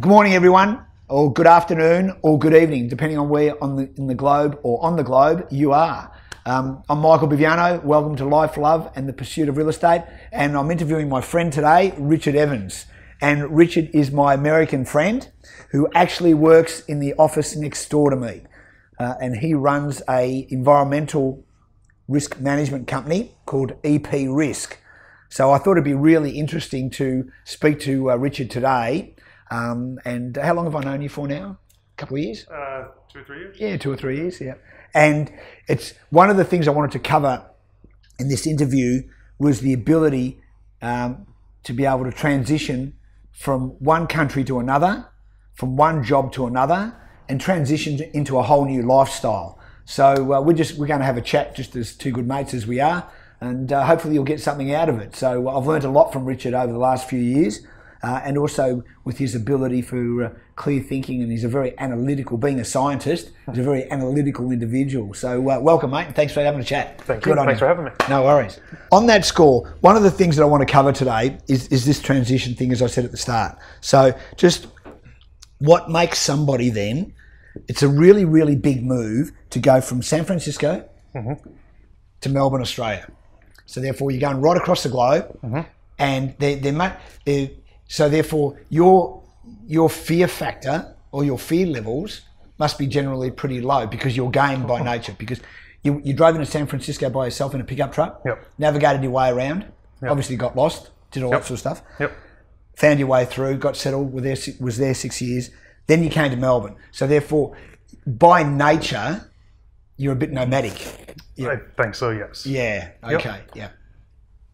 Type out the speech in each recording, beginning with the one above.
Good morning, everyone, or good afternoon, or good evening, depending on where in the globe or on the globe you are. I'm Michael Biviano. Welcome to Life, Love and the Pursuit of Real Estate. And I'm interviewing my friend today, Richard Evans. And Richard is my American friend who actually works in the office next door to me. And he runs a environmental risk management company called EP Risk. So I thought it'd be really interesting to speak to Richard today. And how long have I known you for now? A couple of years? 2 or 3 years. Yeah, 2 or 3 years, yeah. And it's one of the things I wanted to cover in this interview was the ability to be able to transition from one country to another, from one job to another, and transition into a whole new lifestyle. So we're going to have a chat just as two good mates as we are, and hopefully you'll get something out of it. So I've learned a lot from Richard over the last few years. And also with his ability for clear thinking, and he's a very analytical, being a scientist, he's a very analytical individual. So welcome, mate, and thanks for having a chat. Thank you. Thanks for having me. No worries. On that score, one of the things that I want to cover today is this transition thing, as I said at the start. So just what makes somebody then, it's a really, really big move to go from San Francisco to Melbourne, Australia. So therefore you're going right across the globe, and so therefore, your fear factor or your fear levels must be generally pretty low because you're game by nature. Because you drove into San Francisco by yourself in a pickup truck, navigated your way around, obviously got lost, did all that sort of stuff, found your way through, got settled, was there 6 years. Then you came to Melbourne. So therefore, by nature, you're a bit nomadic. I think so, yes. Yeah, okay,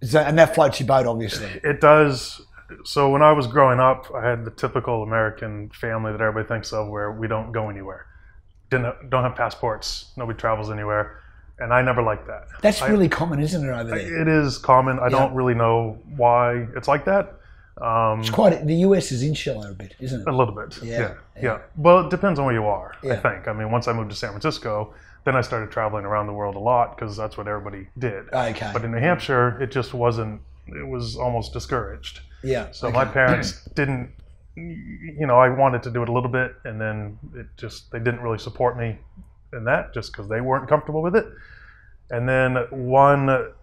So, and that floats your boat, obviously. It does. So when I was growing up, I had the typical American family that everybody thinks of, where we don't go anywhere, don't have passports, nobody travels anywhere, and I never liked that. That's really common, isn't it, over there? It is common. I don't really know why it's like that. It's quite. The US is insular a bit, isn't it? A little bit. Yeah. Well, it depends on where you are. I think. I mean, once I moved to San Francisco, then I started traveling around the world a lot because that's what everybody did. Okay. But in New Hampshire, it just wasn't. It was almost discouraged. Yeah. So my parents didn't, I wanted to do it a little bit, and then they didn't really support me in that just because they weren't comfortable with it. And then one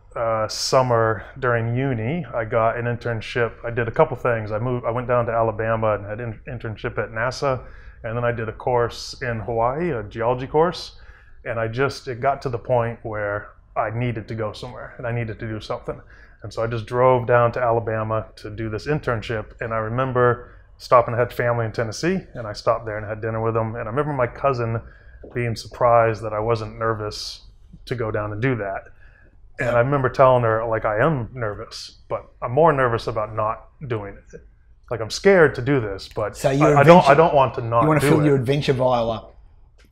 summer during uni, I got an internship. I did a couple things. I went down to Alabama and had an internship at NASA, and then I did a course in Hawaii, a geology course. And it got to the point where I needed to go somewhere and I needed to do something. And so I just drove down to Alabama to do this internship. And I remember stopping, I had family in Tennessee, and I stopped there and had dinner with them. And I remember my cousin being surprised that I wasn't nervous to go down and do that. And I remember telling her, like, I am nervous, but I'm more nervous about not doing it. Like, I'm scared to do this, but so I don't want to not do it. You want to fill your adventure vial up?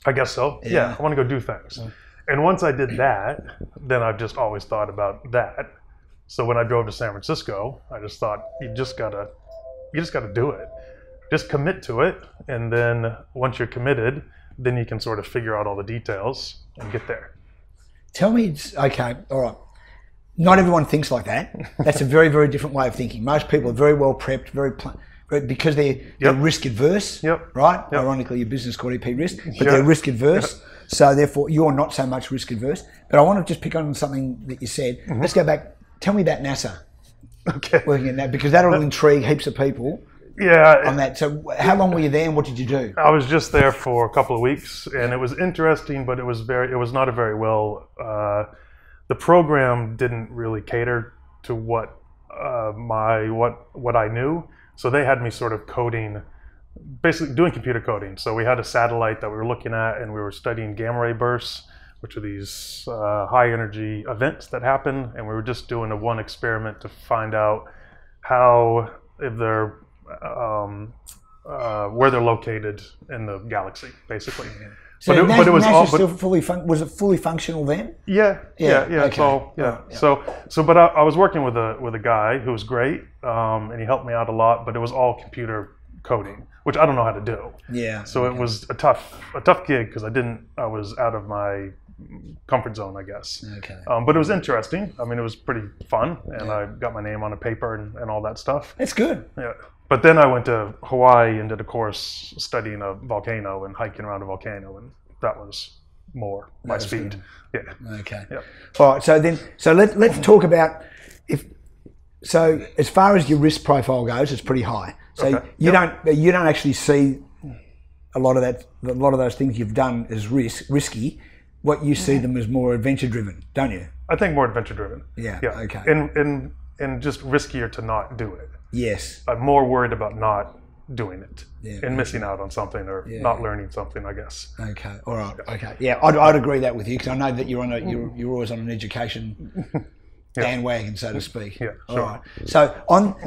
I guess so. Yeah, I want to go do things. And once I did that, then I've just always thought about that. So when I drove to San Francisco, I just thought, you just gotta do it. Just commit to it, and then once you're committed, then you can sort of figure out all the details and get there. Tell me, okay, all right. Not everyone thinks like that. That's a very, very different way of thinking. Most people are very well prepped, because they're risk adverse, right? Ironically, your business is called EP Risk, but they're risk adverse. So therefore, you're not so much risk adverse. But I want to just pick on something that you said. Let's go back. Tell me about NASA. Okay. Working in that, because that'll intrigue heaps of people. Yeah. On that. So how long were you there, and what did you do? I was just there for a couple of weeks, and it was interesting, but it was not a very well. The program didn't really cater to what I knew. So they had me sort of coding, basically doing computer coding. So we had a satellite that we were looking at, and we were studying gamma ray bursts, which are these high energy events that happen. And we were just doing one experiment to find out if they're where they're located in the galaxy, basically. So but it was all still was it fully functional then? Yeah. Okay. But I was working with a guy who was great, and he helped me out a lot. But it was all computer coding, which I don't know how to do. Yeah. So it was a tough gig because I was out of my comfort zone, I guess. Okay. But it was interesting. I mean, it was pretty fun, and I got my name on a paper and all that stuff. That's good. Yeah. But then I went to Hawaii and did a course studying a volcano and hiking around a volcano, and that was more my speed. Good. Yeah. Okay. Yep. All right. So let's talk about So as far as your risk profile goes, it's pretty high. So Okay. you don't actually see a lot of those things you've done as risky. What you see them as more adventure driven, don't you? I think more adventure driven. Yeah. Yeah. Okay. And just riskier to not do it. Yes. I'm more worried about not doing it and missing okay. out on something or not learning something, I guess. Okay. All right. Okay. Yeah, I'd agree that with you because I know that you're always on an education bandwagon, so to speak. Yeah. Sure. All right.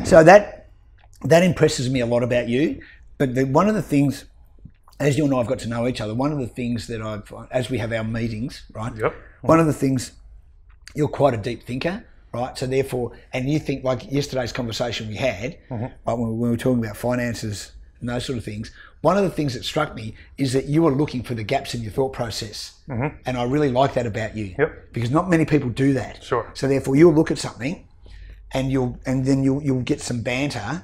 So that impresses me a lot about you. But one of the things, as you and I have got to know each other, one of the things that as we have our meetings, right? Yep. One of the things, you're quite a deep thinker, right? So therefore, and you think like yesterday's conversation we had, right, when we were talking about finances and those sort of things, one of the things that struck me is that you were looking for the gaps in your thought process. And I really like that about you. Yep. Because not many people do that. Sure. So therefore you'll look at something and then you'll get some banter,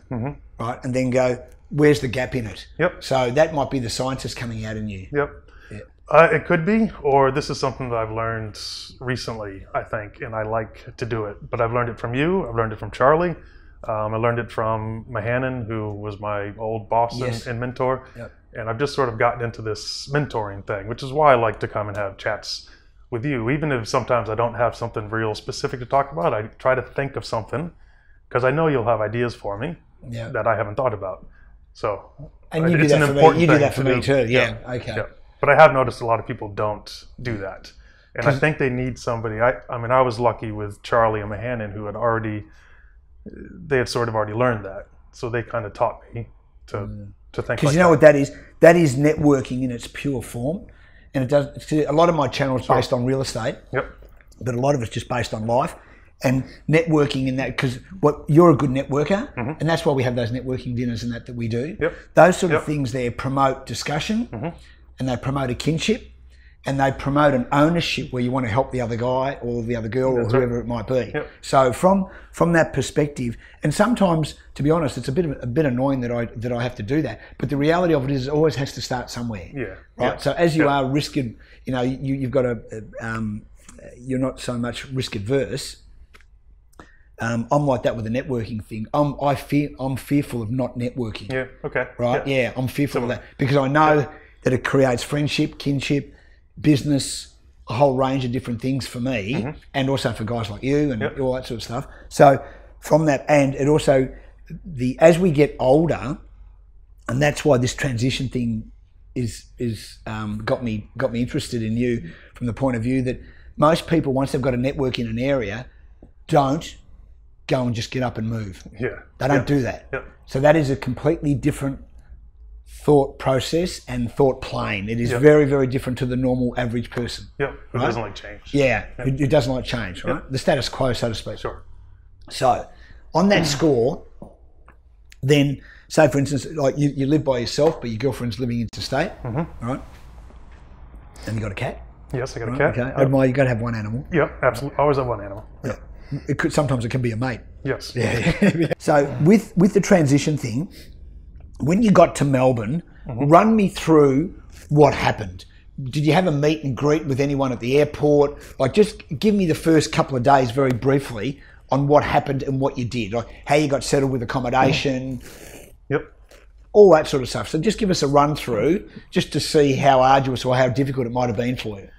right? And then go, where's the gap in it? Yep. So that might be the scientist coming out in you. Yep. Yeah. It could be, or this is something that I've learned recently, I think, and I like to do it. But I've learned it from you. I've learned it from Charlie. I learned it from Mahanan, who was my old boss and mentor. Yep. And I've just sort of gotten into this mentoring thing, which is why I like to come and have chats with you. Even if sometimes I don't have something real specific to talk about, I try to think of something because I know you'll have ideas for me that I haven't thought about. So and you do it's that an for me. important You do thing that for to me do. too. Yeah. Okay. Yeah. But I have noticed a lot of people don't do that. And I think they need somebody. I mean, I was lucky with Charlie and Mahanan who they had sort of already learned that. So they kind of taught me to think like because you know what that is? That is networking in its pure form. And it does. A lot of my channel is based on real estate. Yep. But a lot of it's just based on life and networking in that, because you're a good networker, and that's why we have those networking dinners and that we do. Yep. Those sort of things there promote discussion, and they promote a kinship, and they promote an ownership where you want to help the other guy or the other girl or whoever it might be. Yep. So from that perspective, and sometimes, to be honest, it's a bit annoying that I have to do that. But the reality of it is, it always has to start somewhere. Yeah. Right. Yeah. So as you are risk, you've got you're not so much risk adverse. I'm like that with the networking thing. I'm fearful of not networking. Yeah. Okay. Right. Yeah. I'm fearful of that because I know that it creates friendship, kinship, business, a whole range of different things for me, and also for guys like you and all that sort of stuff. So from that, and it also as we get older, and that's why this transition thing is got me interested in you from the point of view that most people, once they've got a network in an area, don't go and just get up and move. Yeah. They don't do that. Yep. So that is a completely different thought process and thought plane. It is very, very different to the normal average person. Yep. It doesn't like change. Yeah. It doesn't like change, right? The status quo, so to speak. Sure. So on that score, then say for instance, like you live by yourself, but your girlfriend's living interstate, right? And you got a cat. Yes, I got a cat. Okay. Admire, you got to have one animal. Yep, absolutely. Always have one animal. Yeah. Sometimes it can be a mate. Yes. Yeah. So with the transition thing, when you got to Melbourne, run me through what happened. Did you have a meet and greet with anyone at the airport? Like, just give me the first couple of days very briefly on what happened and what you did, like how you got settled with accommodation. Yep. All that sort of stuff. So just give us a run through just to see how arduous or how difficult it might have been for you.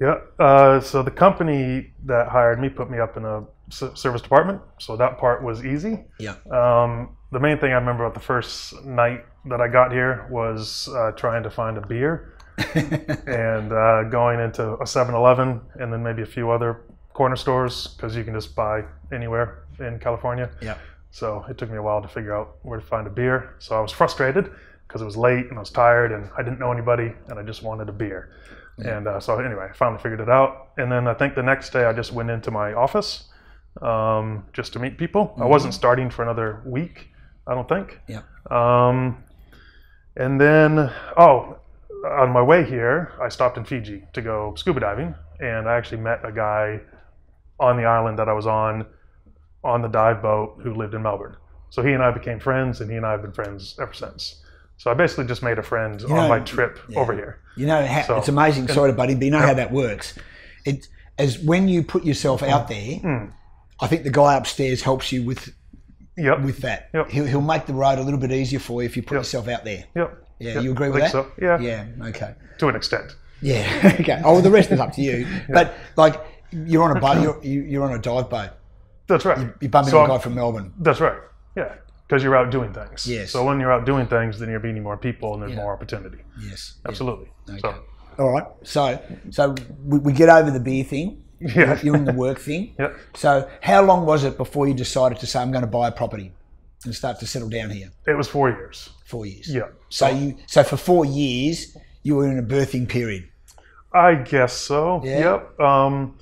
Yeah. So the company that hired me put me up in a service department. So that part was easy. Yeah. The main thing I remember about the first night that I got here was trying to find a beer and going into a 7-Eleven and then maybe a few other corner stores because you can just buy anywhere in California. Yeah. So it took me a while to figure out where to find a beer. So I was frustrated because it was late and I was tired and I didn't know anybody and I just wanted a beer. Yeah. And so anyway, I finally figured it out. And then I think the next day I just went into my office just to meet people. I wasn't starting for another week, I don't think. Yeah. And then, on my way here, I stopped in Fiji to go scuba diving. and I actually met a guy on the island that I was on the dive boat who lived in Melbourne. So he and I became friends, and he and I have been friends ever since. So I basically just made a friend on my trip over here. You know, it's amazing. Sorry to butt in, but you know how that works. It as when you put yourself out there, I think the guy upstairs helps you with that. Yep. He'll make the road a little bit easier for you if you put yourself out there. Yep. Yeah, you agree with that? So. Yeah. Yeah. Okay. To an extent. Yeah. Okay. Oh, well, the rest is up to you. But like, you're on a boat. You're on a dive boat. That's right. You bump into a guy from Melbourne. That's right. Yeah. Because you're out doing things. Yes. So when you're out doing things, then you're meeting more people, and there's more opportunity. Yes. Absolutely. Okay. So. All right. So we get over the beer thing. Yeah. You're in the work thing. Yep. So how long was it before you decided to say, I'm going to buy a property and start to settle down here? It was 4 years. 4 years. Yeah. So for 4 years, you were in a birthing period. I guess so. Yeah. Yep.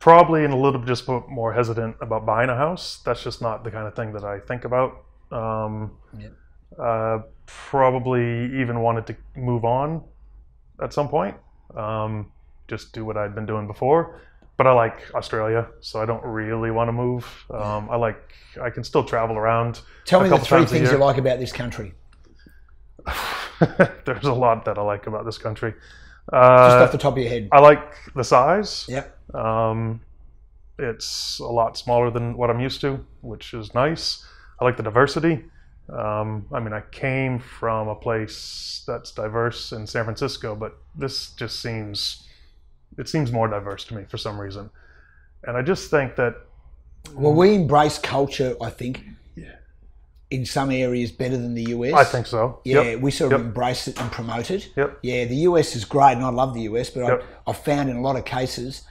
Probably a little bit just more hesitant about buying a house. That's just not the kind of thing that I think about. Probably even wanted to move on at some point. Just do what I'd been doing before. But I like Australia, so I don't really want to move. I can still travel around. Tell me the 3 things you like about this country. There's a lot that I like about this country. Just off the top of your head. I like the size. Yep. It's a lot smaller than what I'm used to, which is nice. I like the diversity. I came from a place that's diverse in San Francisco, but this just seems more diverse to me for some reason. And I just think that... Well, we embrace culture, I think, in some areas better than the US. I think so. Yeah, we sort of embrace it and promote it. Yep. Yeah, the US is great, and I love the US, but I've found in a lot of cases,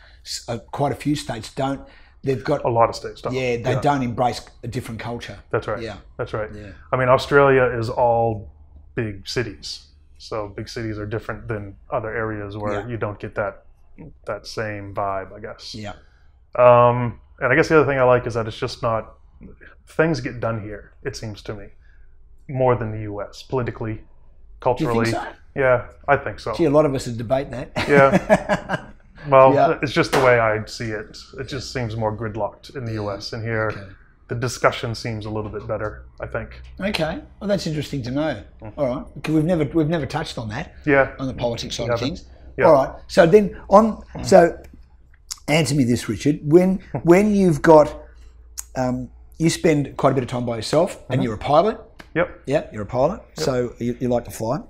quite a few states don't. They've got a lot of states don't. Yeah, they don't embrace a different culture. That's right. Yeah, that's right. Yeah. Australia is all big cities, so big cities are different than other areas where you don't get that same vibe, I guess. Yeah. And I guess the other thing I like is that it's just not. Things get done here, it seems to me, more than the U.S. politically, culturally. Do you think so? Yeah, I think so. Gee, a lot of us would debate that. Yeah. Well, it's just the way I see it. It just seems more gridlocked in the U.S. And here, the discussion seems a little bit better, I think. Okay. Well, that's interesting to know. All right. Because we've never touched on that. Yeah. On the politics side of things. Yeah. All right. So then so answer me this, Richard. When you've got you spend quite a bit of time by yourself, and you're a pilot. Yep. Yeah, you're a pilot. Yep. So you like to fly.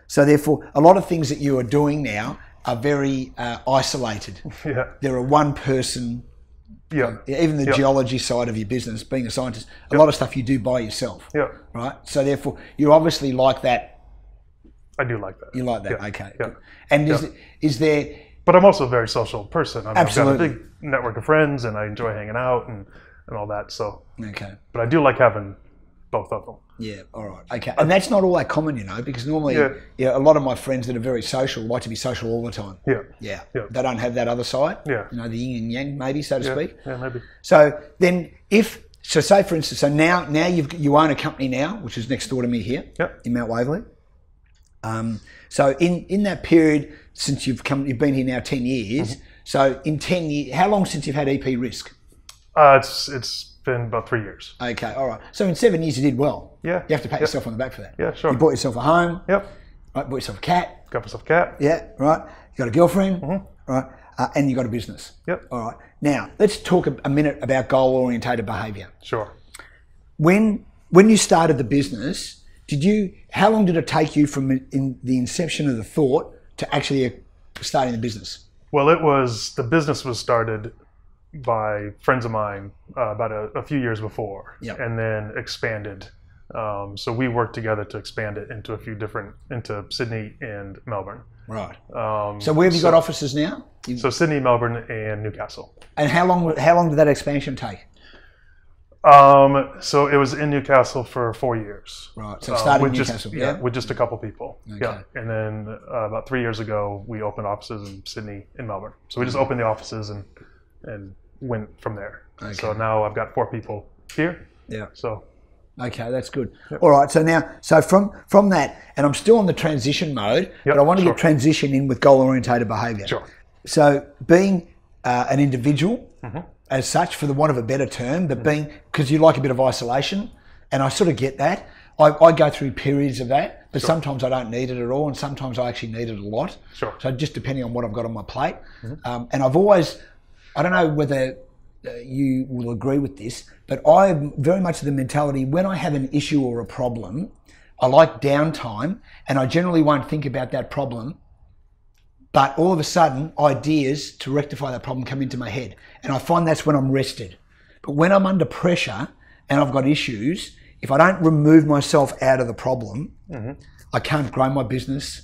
So therefore, a lot of things that you are doing now are very isolated. Yeah. There are one person. Yeah. Even the geology side of your business, being a scientist, a lot of stuff you do by yourself. Yeah. Right. So therefore, you obviously like that. I do like that. You like that. Yeah. Okay. Yeah. And is there? But I'm also a very social person. Absolutely. I've got a big network of friends, and I enjoy hanging out and all that. So. Okay. But I do like having both of them. Yeah, all right. Okay. And that's not all that common, because normally a lot of my friends that are very social like to be social all the time. Yeah. Yeah. Yeah. They don't have that other side. Yeah. The yin and yang, maybe, so to speak. Yeah, maybe. So then say for instance, so now you own a company now, which is next door to me here in Mount Waverley. So in that period since you've been here now 10 years, so in 10 years, how long since you've had EP Risk? It's been about 3 years. Okay, all right. So in 7 years you did well. Yeah. You have to pat yourself on the back for that. Yeah, sure. You bought yourself a home. Yep. Right, bought yourself a cat. Got myself a cat. Yeah, right. You got a girlfriend. Right. And you got a business. Yep. All right. Now, let's talk a minute about goal-orientated behaviour. Sure. When you started the business, how long did it take you from the inception of the thought to actually starting the business? Well, the business was started by friends of mine about a few years before, and then expanded. So we worked together to expand it into Sydney and Melbourne. Right. So where have you got offices now? So Sydney, Melbourne, and Newcastle. And how long did that expansion take? So it was in Newcastle for 4 years. Right. So started in Newcastle. With just a couple people. Okay. Yeah. And then about 3 years ago, we opened offices in Sydney and Melbourne. So we just opened the offices and went from there. Okay. So now I've got 4 people here. Yeah. So. Okay, that's good. Yep. All right. So from that, and I'm still on the transition mode, but I want to get transition in with goal-orientated behaviour. Sure. So being an individual as such, for the want of a better term, but being, because you like a bit of isolation, and I sort of get that. I go through periods of that, but sometimes I don't need it at all, and sometimes I actually need it a lot. Sure. So just depending on what I've got on my plate. And I've always, I don't know whether you will agree with this, but I'm very much of the mentality, when I have an issue or a problem, I like downtime, and I generally won't think about that problem, but all of a sudden ideas to rectify that problem come into my head, and I find that's when I'm rested. But when I'm under pressure and I've got issues, if I don't remove myself out of the problem, I can't grow my business,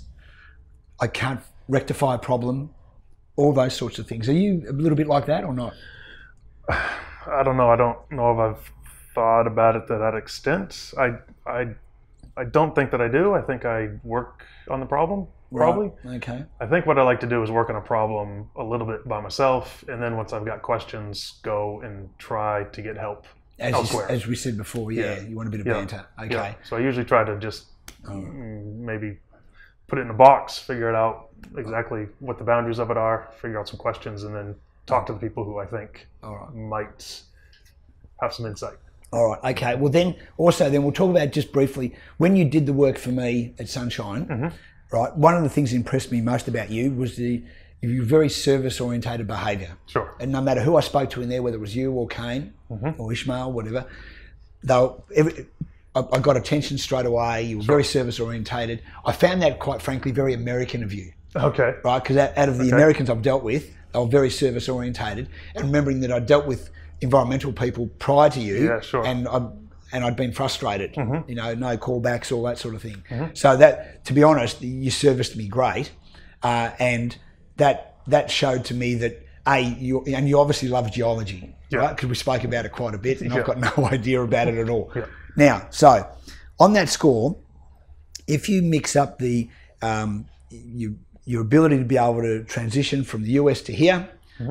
I can't rectify a problem, all those sorts of things. Are you a little bit like that or not? I don't know. I don't know if I've thought about it to that extent. I don't think that I do. I think I work on the problem, probably. Right. Okay. I think what I like to do is work on a problem a little bit by myself, and then once I've got questions, go and try to get help elsewhere. As we said before, you want a bit of banter. Okay. Yeah. So I usually try to just maybe put it in a box, figure it out exactly what the boundaries of it are, figure out some questions, and then talk to the people who I think might have some insight. All right. Okay. Well, then we'll talk about just briefly when you did the work for me at Sunshine. Right. One of the things that impressed me most about you was your very service-orientated behaviour. Sure. And no matter who I spoke to in there, whether it was you or Kane or Ishmael, whatever, I got attention straight away. You were very service-orientated. I found that, quite frankly, very American of you. Okay. Right. Because out of the Americans I've dealt with, they were very service-orientated. And remembering that I dealt with environmental people prior to you, and I'd been frustrated, you know, no callbacks, all that sort of thing. So that, to be honest, you serviced me great, and that showed to me that you obviously love geology, right? Because we spoke about it quite a bit, and I've got no idea about it at all. Now, so on that score, if you mix up the your ability to be able to transition from the US to here,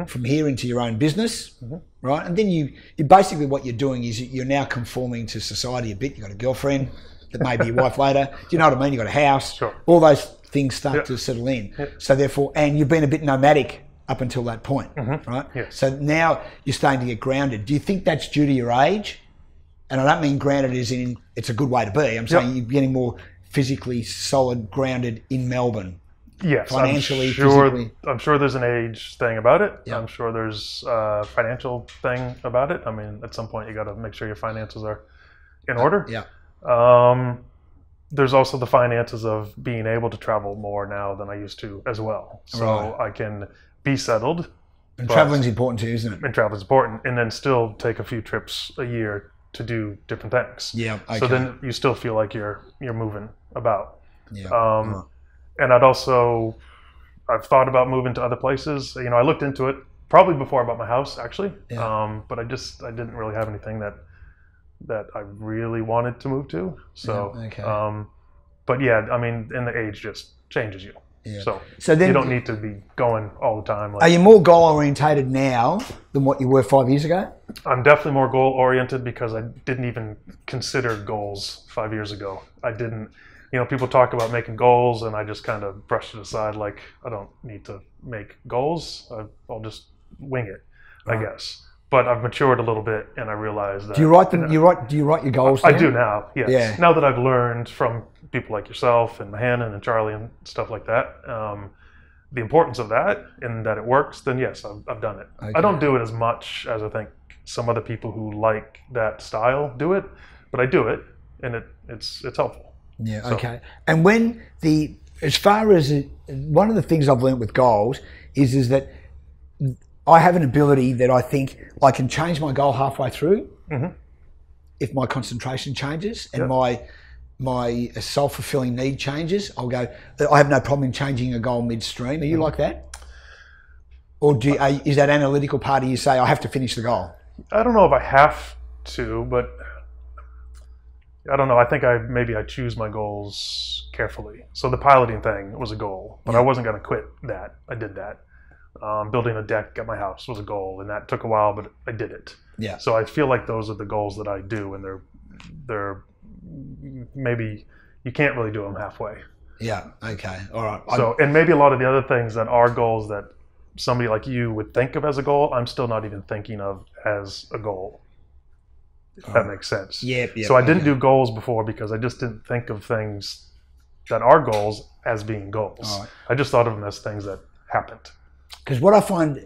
from here into your own business, right? And then you basically, what you're doing is you're now conforming to society a bit. You've got a girlfriend that may be your wife later. Do you know what I mean? You've got a house. All those things start to settle in. So therefore, and you've been a bit nomadic up until that point, right? So now you're starting to get grounded. Do you think that's due to your age? And I don't mean grounded as in it's a good way to be. I'm saying you're getting more physically solid, grounded in Melbourne. Yes, financially, physically. I'm sure there's an age thing about it. I'm sure there's a financial thing about it. I mean, at some point you got to make sure your finances are in order. There's also the finances of being able to travel more now than I used to as well. So I can be settled. And traveling's important too, isn't it? And traveling's important, and then still take a few trips a year to do different things. So then you still feel like you're moving about. And I've thought about moving to other places. You know, I looked into it probably before I bought my house, actually. But I didn't really have anything that I really wanted to move to. So, but yeah, I mean, and the age just changes you. So then you don't need to be going all the time. Are you more goal orientated now than what you were 5 years ago? I'm definitely more goal oriented because I didn't even consider goals 5 years ago. I didn't. You know, people talk about making goals, and I just kind of brushed it aside. Like, I don't need to make goals. I'll just wing it, I guess. But I've matured a little bit, and I realize that. Do you write them? Do you write your goals down? I do now. Yes. Yeah. Now that I've learned from people like yourself and Hannon and Charlie and stuff like that, the importance of that and that it works, then yes, I've done it. I don't do it as much as I think some other people who like that style do it, but I do it, and it's helpful. Yeah, okay. And when as far as one of the things I've learned with goals is that I have an ability that I think I can change my goal halfway through if my concentration changes and my self-fulfilling need changes. I'll go, I have no problem in changing a goal midstream. Are you like that? Or is that analytical part of you say, I have to finish the goal? I don't know if I have to, but I don't know. I think I choose my goals carefully. So the piloting thing was a goal, but I wasn't going to quit that. I did that. Building a deck at my house was a goal, and that took a while, but I did it. So I feel like those are the goals that I do, and they're maybe you can't really do them halfway. Okay. All right. So and maybe a lot of the other things that are goals that somebody like you would think of as a goal, I'm still not even thinking of as a goal. If that makes sense. Yep. So I didn't do goals before because I just didn't think of things that are goals as being goals. Right. I just thought of them as things that happened. Because what I find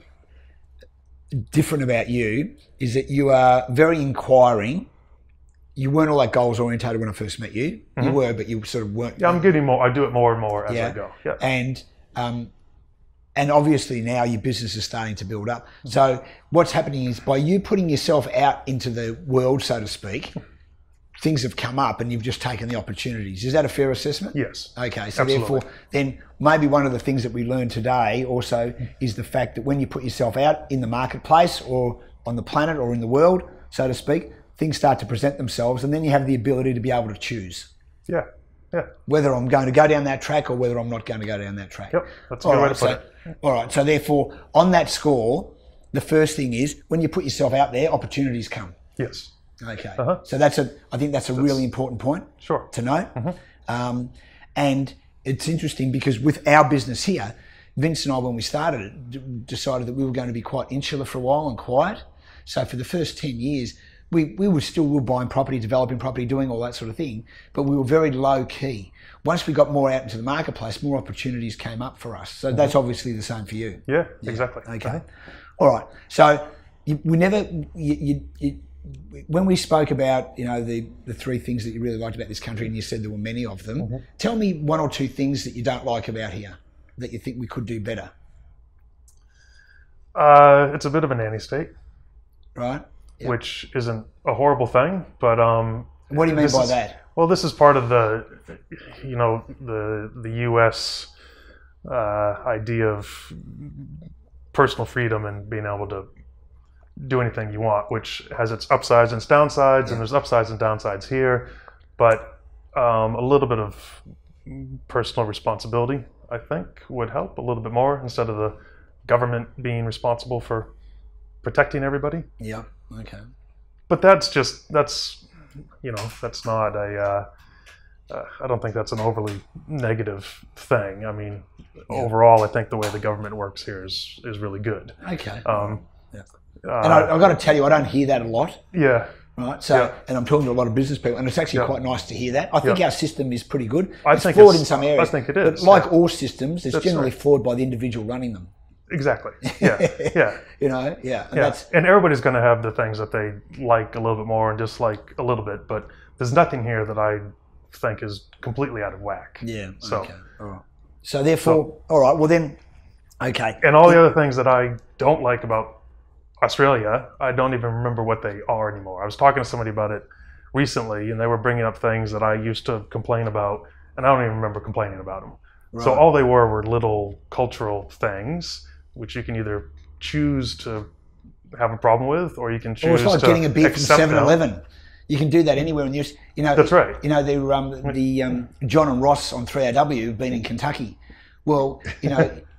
different about you is that you are very inquiring. You weren't all that goals orientated when I first met you. You were, but you sort of weren't. Yeah, I'm getting more. I do it more and more as I go. Yeah. And obviously now your business is starting to build up. So what's happening is by you putting yourself out into the world, so to speak, things have come up and you've just taken the opportunities. Is that a fair assessment? Yes. Okay. So Absolutely. therefore, then maybe one of the things that we learned today also is the fact that when you put yourself out in the marketplace or on the planet or in the world, so to speak, things start to present themselves and then you have the ability to be able to choose. Yeah. Yeah. Whether I'm going to go down that track or whether I'm not going to go down that track. Yep. That's a good way to put it. All right. So therefore, on that score, the first thing is when you put yourself out there, opportunities come. Yes. Okay. So I think that's a really important point to know. And it's interesting because with our business here, Vince and I, when we started it, decided that we were going to be quite insular for a while and quiet. So for the first 10 years, we were buying property, developing property, doing all that sort of thing, but we were very low key. Once we got more out into the marketplace, more opportunities came up for us. So that's obviously the same for you. Yeah, exactly. Okay. All right. So when we spoke about, the three things that you really liked about this country, and you said there were many of them, tell me one or two things that you don't like about here that you think we could do better. It's a bit of a nanny state. Right. Yep. Which isn't a horrible thing, but what do you mean by that? Well, this is part of the U.S. Idea of personal freedom and being able to do anything you want, which has its upsides and its downsides, and there's upsides and downsides here, but a little bit of personal responsibility, I think, would help a little bit more instead of the government being responsible for protecting everybody. Yeah. Okay. But that's not a, I don't think that's an overly negative thing. I mean, overall, I think the way the government works here is really good. Okay. And I've got to tell you, I don't hear that a lot. Yeah. Right. So, and I'm talking to a lot of business people, and it's actually quite nice to hear that. I think our system is pretty good. It's flawed in some areas. I think it is. But like all systems, it's generally flawed by the individual running them. Exactly. Yeah. Yeah. And everybody's going to have the things that they like a little bit more and dislike a little bit, but there's nothing here that I think is completely out of whack. Yeah. So, okay. All right. So therefore, all right. Well then, okay. And all the other things that I don't like about Australia, I don't even remember what they are anymore. I was talking to somebody about it recently, and they were bringing up things that I used to complain about, and I don't even remember complaining about them. Right. So all they were little cultural things, which you can either choose to have a problem with, or you can choose to. Or it's like getting a beer from 7-Eleven. You can do that anywhere in the US. That's right. The John and Ross on 3AW have been in Kentucky. Well,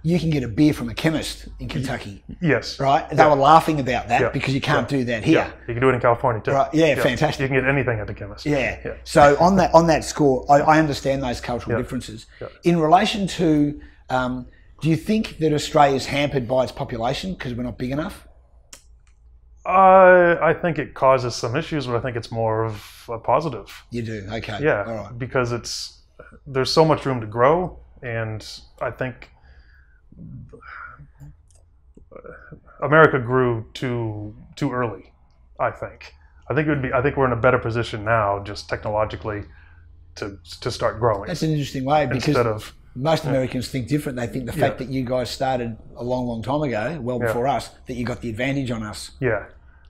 you can get a beer from a chemist in Kentucky. Yes. Right? They were laughing about that because you can't do that here. Yeah. You can do it in California too. Right. Yeah, fantastic. You can get anything at the chemist. Yeah. So on that score, I understand those cultural differences. Yeah. In relation to, do you think that Australia is hampered by its population because we're not big enough? I think it causes some issues, but I think it's more of a positive. You do? Okay. Yeah. All right. Because there's so much room to grow, and I think America grew too early. I think we're in a better position now, just technologically, to start growing. That's an interesting way because most Americans think different. They think the fact that you guys started a long, long time ago, well before us, that you got the advantage on us. Yeah.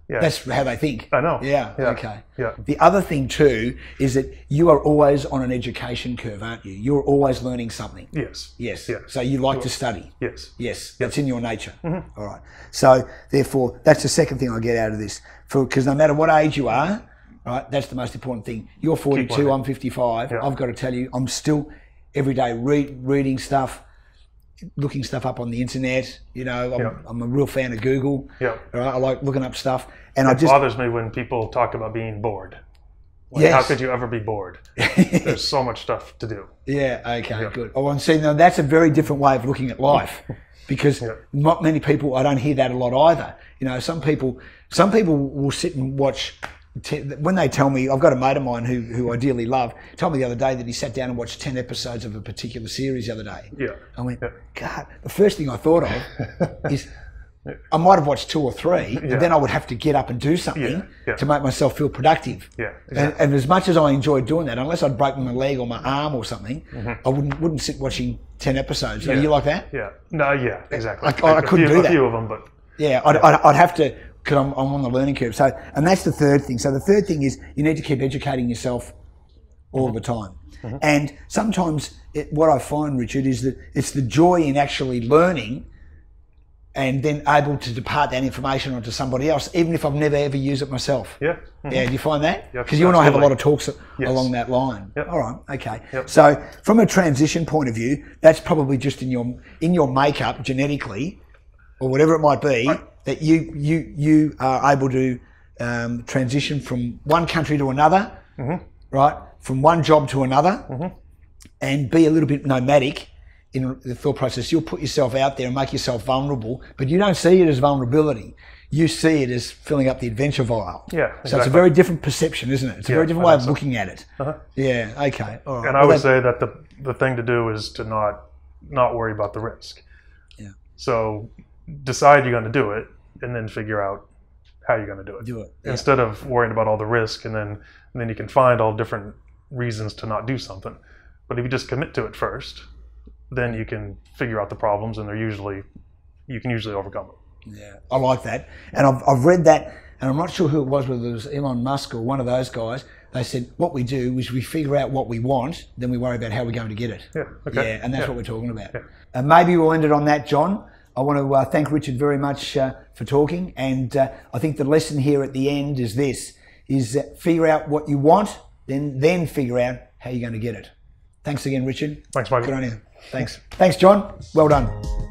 Yeah. That's how they think. I know. Yeah. Okay. Yeah. The other thing too is that you are always on an education curve, aren't you? You're always learning something. Yes. Yes. So you like to study. Yes. Yes. That's in your nature. Mm-hmm. All right. So therefore, that's the second thing I get out of this. Because no matter what age you are, right, that's the most important thing. You're 42. I'm 55. Yeah. I've got to tell you, I'm still every day reading stuff, looking stuff up on the internet. I'm a real fan of Google. Yeah. Right? I like looking up stuff. And it bothers me when people talk about being bored. How could you ever be bored? There's so much stuff to do. Yeah, okay, good. Oh, and see, now that's a very different way of looking at life. because not many people, I don't hear that a lot either. You know, some people will sit and watch. When they tell me, I've got a mate of mine who I dearly love, told me the other day that he sat down and watched 10 episodes of a particular series the other day. Yeah. I went, God, the first thing I thought of is I might have watched 2 or 3, and then I would have to get up and do something to make myself feel productive. Yeah, exactly. And as much as I enjoyed doing that, unless I'd broken my leg or my arm or something, I wouldn't sit watching 10 episodes. Are you like that? Yeah. No, yeah, exactly. I couldn't do that. A few of them, but... Yeah, I'd have to, because I'm on the learning curve. So, and that's the third thing. So the third thing is you need to keep educating yourself all the time. And sometimes what I find, Richard, is that it's the joy in actually learning and then able to depart that information onto somebody else, even if I've never ever used it myself. Yeah. Yeah, do you find that? Yep, because you and I have a lot of talks along that line. Yep. All right, okay. Yep. So from a transition point of view, that's probably just in your makeup genetically, or whatever it might be, that you are able to transition from one country to another, right? From one job to another, and be a little bit nomadic in the thought process. You'll put yourself out there and make yourself vulnerable, but you don't see it as vulnerability. You see it as filling up the adventure vial. Yeah, exactly. So it's a very different perception, isn't it? It's a very different way of looking at it. Yeah, okay. All right. And I would say that the thing to do is to not worry about the risk. Yeah. So decide you're going to do it, and then figure out how you're going to do it. Do it. Instead of worrying about all the risk, and then you can find all different reasons to not do something. But if you just commit to it first, then you can figure out the problems, and you can usually overcome them. Yeah, I like that. And I've read that, and I'm not sure who it was, whether it was Elon Musk or one of those guys. They said what we do is we figure out what we want, then we worry about how we're going to get it. Yeah, okay. Yeah, and that's what we're talking about. Yeah. And maybe we'll end it on that, John. I want to thank Richard very much for talking, and I think the lesson here at the end is this, is figure out what you want, then figure out how you're going to get it. Thanks again, Richard. Thanks, Michael. Good on you. Thanks. Thanks, John. Well done.